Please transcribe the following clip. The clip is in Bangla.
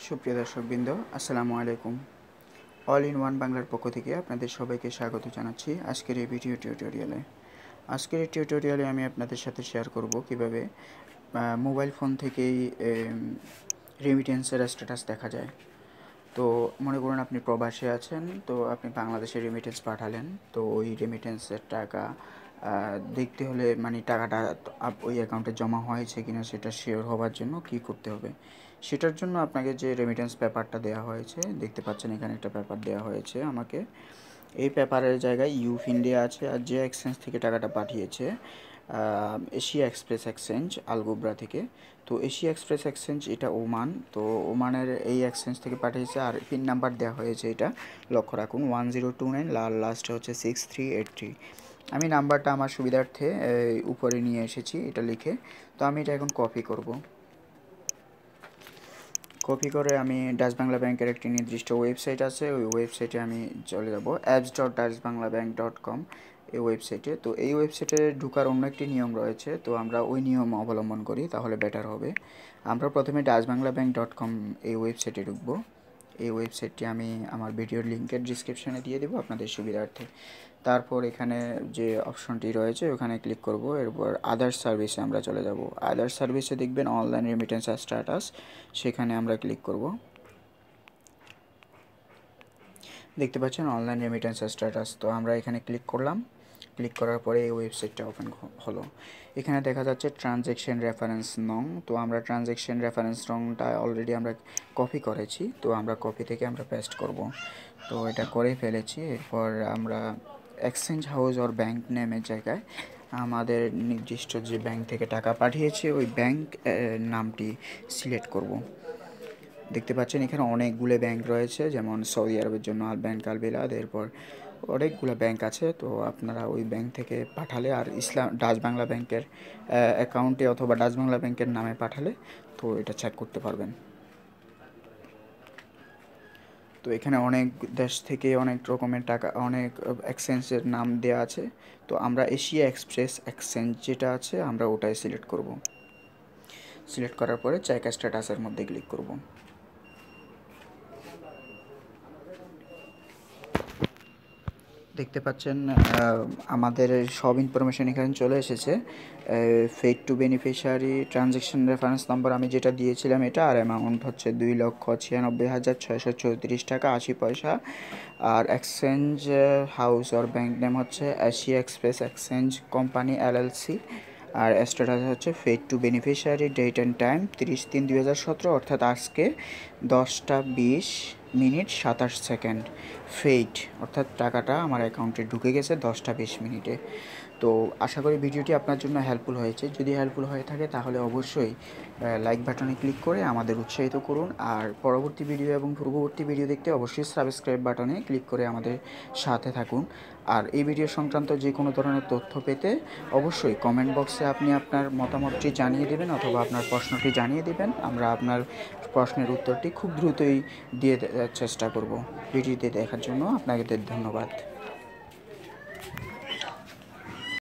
সুপ্রিয় দর্শকবৃন্দ, আসসালামু আলাইকুম। অল ইন ওয়ান বাংলার পক্ষ থেকে আপনাদের সবাইকে স্বাগত জানাচ্ছি আজকের এই ভিডিও টিউটোরিয়ালে। আজকের এই টিউটোরিয়ালে আমি আপনাদের সাথে শেয়ার করব কিভাবে মোবাইল ফোন থেকেই রেমিটেন্সের স্ট্যাটাস দেখা যায়। তো মনে করুন আপনি প্রবাসে আছেন, তো আপনি বাংলাদেশে রেমিটেন্স পাঠালেন, তো ওই রেমিটেন্সের টাকা দেখতে হলে মানে টাকাটা ওই অ্যাকাউন্টে জমা হয়েছে কিনা সেটা শিওর হওয়ার জন্য কী করতে হবে, সেটার জন্য আপনাকে যে রেমিটেন্স পেপারটা দেওয়া হয়েছে, দেখতে পাচ্ছেন এখানে একটা পেপার দেওয়া হয়েছে আমাকে। এই পেপারের জায়গায় ইউফিন দেওয়া আছে, আর যে এক্সচেঞ্জ থেকে টাকাটা পাঠিয়েছে এশিয়া এক্সপ্রেস এক্সচেঞ্জ আলগোবরা থেকে। তো এশিয়া এক্সপ্রেস এক্সচেঞ্জ এটা ওমান, তো ওমানের এই এক্সচেঞ্জ থেকে পাঠিয়েছে। আর পিন নাম্বার দেওয়া হয়েছে, এটা লক্ষ্য রাখুন 1029, লাস্টে হচ্ছে 6383। আমি নাম্বারটা আমার সুবিধার্থে উপরে নিয়ে এসেছি এটা লিখে। তো আমি এটা এখন কপি করব। কপি করে আমি ডাচ বাংলা ব্যাংকের একটি নির্দিষ্ট ওয়েবসাইট আছে, ওই ওয়েবসাইটে আমি চলে যাব, apps.dutchbanglabank.com এই ওয়েবসাইটে। তো এই ওয়েবসাইটে ঢোকার অন্য একটি নিয়ম রয়েছে, তো আমরা ওই নিয়ম অবলম্বন করি তাহলে বেটার হবে। আমরা প্রথমে dutchbanglabank.com এই ওয়েবসাইটে ঢুকবো। এই ওয়েবসাইটটি আমি আমার ভিডিওর লিঙ্কের ডিসক্রিপশানে দিয়ে দেবো আপনাদের সুবিধার্থে। তারপর এখানে যে অপশনটি রয়েছে ওখানে ক্লিক করব, এরপর আদার্স সার্ভিসে আমরা চলে যাব। আদার্স সার্ভিসে দেখবেন অনলাইন রেমিটেন্স স্ট্যাটাস, সেখানে আমরা ক্লিক করব। দেখতে পাচ্ছেন অনলাইন রেমিটেন্স স্ট্যাটাস, তো আমরা এখানে ক্লিক করলাম। ক্লিক করার পরে এই ওয়েবসাইটটা ওপেন হলো। এখানে দেখা যাচ্ছে ট্রানজ্যাকশন রেফারেন্স নং, তো আমরা ট্রানজ্যাকশন রেফারেন্স নংটা অলরেডি আমরা কপি করেছি, তো আমরা কপি থেকে আমরা পেস্ট করব। তো এটা করে ফেলেছি। এরপর আমরা এক্সচেঞ্জ হাউস ওর ব্যাংক নেমের জায়গায় আমাদের নির্দিষ্ট যে ব্যাংক থেকে টাকা পাঠিয়েছে ওই ব্যাংক নামটি সিলেক্ট করব। দেখতে পাচ্ছেন এখানে অনেকগুলো ব্যাংক রয়েছে, যেমন সৌদি আরবের জন্য আল ব্যাংক আল বিলাদ, এরপর অনেকগুলো ব্যাংক আছে। তো আপনারা ওই ব্যাংক থেকে পাঠালে আর ডাচ বাংলা ব্যাংকের অ্যাকাউন্টে অথবা ডাচ বাংলা ব্যাংকের নামে পাঠালে তো এটা চেক করতে পারবেন। তো এখানে অনেক দেশ থেকে অনেক রকমের টাকা, অনেক এক্সচেঞ্জের নাম দেওয়া আছে। তো আমরা এশিয়া এক্সপ্রেস এক্সচেঞ্জ যেটা আছে আমরা ওটাই সিলেক্ট করব। সিলেক্ট করার পরে চেক স্ট্যাটাসের মধ্যে ক্লিক করব। দেখতে পাচ্ছেন আমাদের সব ইনফরমেশান এখানে চলে এসেছে। Paid to beneficiary, transaction reference number আমি যেটা দিয়েছিলাম এটা, আর অ্যামাউন্ট হচ্ছে 2,96,634 টাকা 80 পয়সা। আর এক্সচেঞ্জ হাউস আর ব্যাংক নেম হচ্ছে Asia express exchange company LLC। আর স্ট্যাটাস হচ্ছে paid to beneficiary, date and time 30/3/2017, অর্থাৎ আজকে 10:20:27 ফেড, অর্থাৎ টাকাটা আমার অ্যাকাউন্টে ঢুকে গেছে 10:20 তো আশা করি ভিডিওটি আপনার জন্য হেল্পফুল হয়েছে। যদি হেল্পফুল হয়ে থাকে তাহলে অবশ্যই লাইক বাটনে ক্লিক করে আমাদের উৎসাহিত করুন। আর পরবর্তী ভিডিও এবং পূর্ববর্তী ভিডিও দেখতে অবশ্যই সাবস্ক্রাইব বাটনে ক্লিক করে আমাদের সাথে থাকুন। আর এই ভিডিও সংক্রান্ত যে কোনো ধরনের তথ্য পেতে অবশ্যই কমেন্ট বক্সে আপনি আপনার মতামতটি জানিয়ে দেবেন অথবা আপনার প্রশ্নটি জানিয়ে দেবেন। আমরা আপনার প্রশ্নের উত্তরটি খুব দ্রুতই দিয়ে চেষ্টা করব। ভিডিওটি দেখার জন্য আপনাদের ধন্যবাদ।